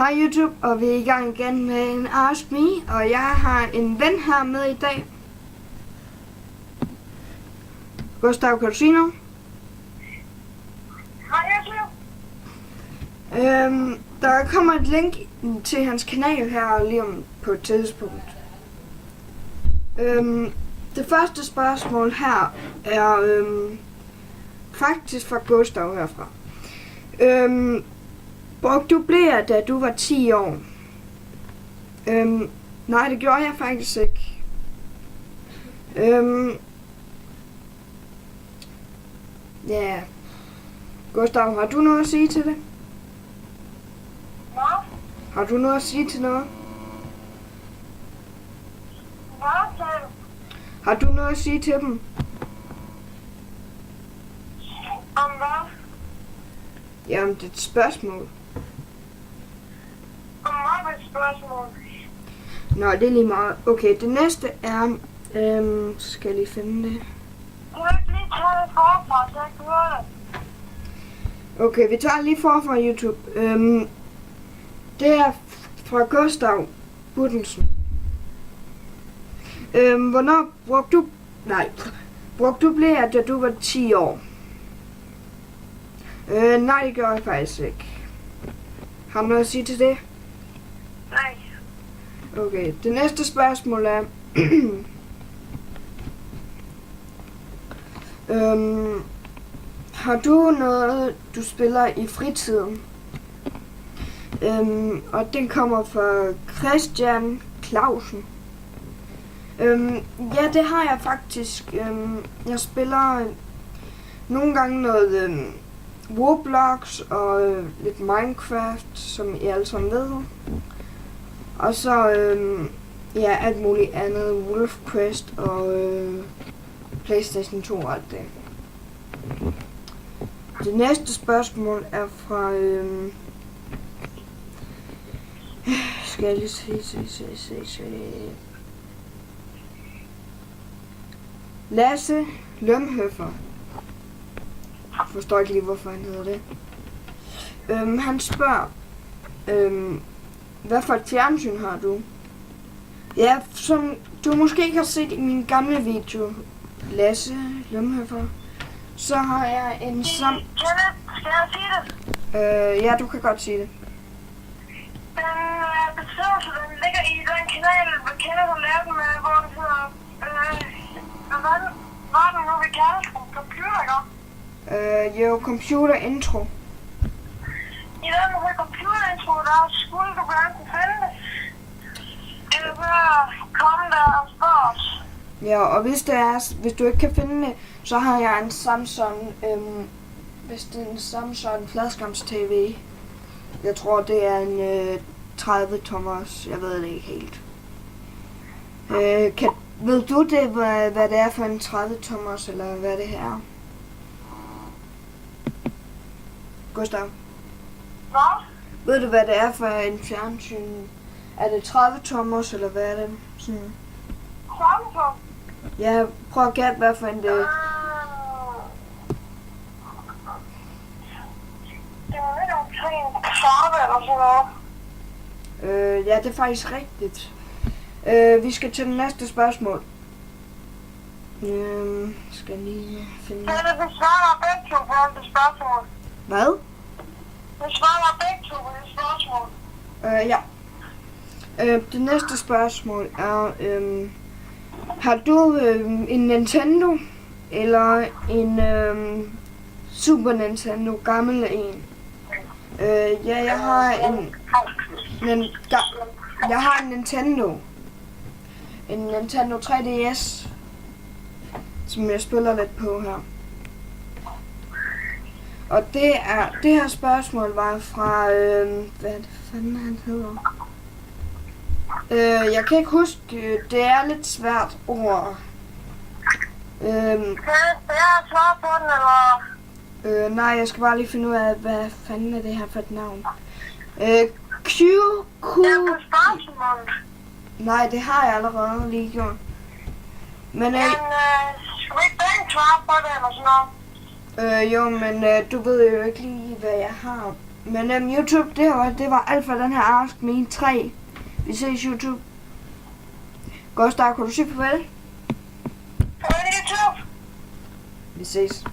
Hej YouTube, og vi er i gang igen med en Ask Me, og jeg har en ven her med i dag. Gustav, kan du sige noget? Hej, YouTube. Der kommer et link til hans kanal her lige om på et tidspunkt. Det første spørgsmål her er faktisk fra Gustav herfra. Brugte du bleer, da du var 10 år? Nej, det gjorde jeg faktisk ikke. Ja. Gustav, har du noget at sige til det? Hvad? Har du noget at sige til noget? Hvad sagde du? Har du noget at sige til dem? Om hvad? Jamen, det er et spørgsmål. Om hvad er et spørgsmål? Nå, det er lige meget. Okay, det næste er... skal jeg lige finde det. Du har ikke lige taget det forfra, så jeg kan høre det. Okay, vi tager lige forfra YouTube. Det er fra Gustav Buddensen. Hvornår brugte du... Nej, brugte du bleer, da du var 10 år? Nej, det gør jeg faktisk ikke. Har du noget at sige til det? Nej. Okay, det næste spørgsmål er... har du noget, du spiller i fritiden? Og den kommer fra Christian Clausen. Ja, det har jeg faktisk. Jeg spiller nogle gange noget Roblox og lidt Minecraft, som I alle sammen ved. Og så ja, alt muligt andet, Wolf Quest og PlayStation 2 og alt det. Det næste spørgsmål er fra skal jeg lige se. Lasse Lømhøffer. Jeg forstår ikke lige, hvorfor han hedder det. Han spørger, hvad for et fjernsyn har du? Ja, som du måske ikke har set i min gamle video, Lasse Lømhøffer, så har jeg en Skal jeg sige det? ja, du kan godt sige det. Den beskrivelse, den ligger i den kanal, vi kender, der laver den med, hvor det hedder... hvad er det nu, vi kalder det? Computer, ikke? Jo, computer intro. I den her computerintro, der skulle du gerne kunne finde det. Eller så komme der og spørge os. Ja, og hvis du ikke kan finde det, så har jeg en Samsung, hvis det er en Samsung fladskærms TV. Jeg tror, det er en 30 tommers, jeg ved det ikke helt. Ved du det, hvad det er for en 30 tommers, eller hvad det her er? Gustav? Hvad? Ved du, hvad det er for en fjernsyn? Er det 30 tommers, eller hvad er det? Sådan. Samsung? Ja, prøv at gætte, hvad for en det er. Det er lidt omkring 30 eller sådan noget. Ja, det er faktisk rigtigt. Vi skal til det næste spørgsmål. Skal lige finde... Det svarer begge to på det spørgsmål. Hvad? Det svarer begge to på det spørgsmål. Ja. Det næste spørgsmål er, har du en Nintendo eller en Super Nintendo gammel en? Ja, jeg har en Nintendo. En Nintendo 3DS, som jeg spiller lidt på her. Og det her spørgsmål var fra, hvad fanden han hedder? Jeg kan ikke huske, det er lidt svært ord. Kan jeg svare på den, eller? Nej, jeg skal bare lige finde ud af, hvad fanden er det her for et navn. Q. Det er på spørgsmålet. Nej, det har jeg allerede lige gjort. Men skal vi ikke begge svare på det, eller sådan noget? Jo, men du ved jo ikke lige, hvad jeg har Men YouTube, det var alt for den her Ask Me 3. Vi ses YouTube. Gustav, kan du sige farvel? Farvel YouTube! Vi ses.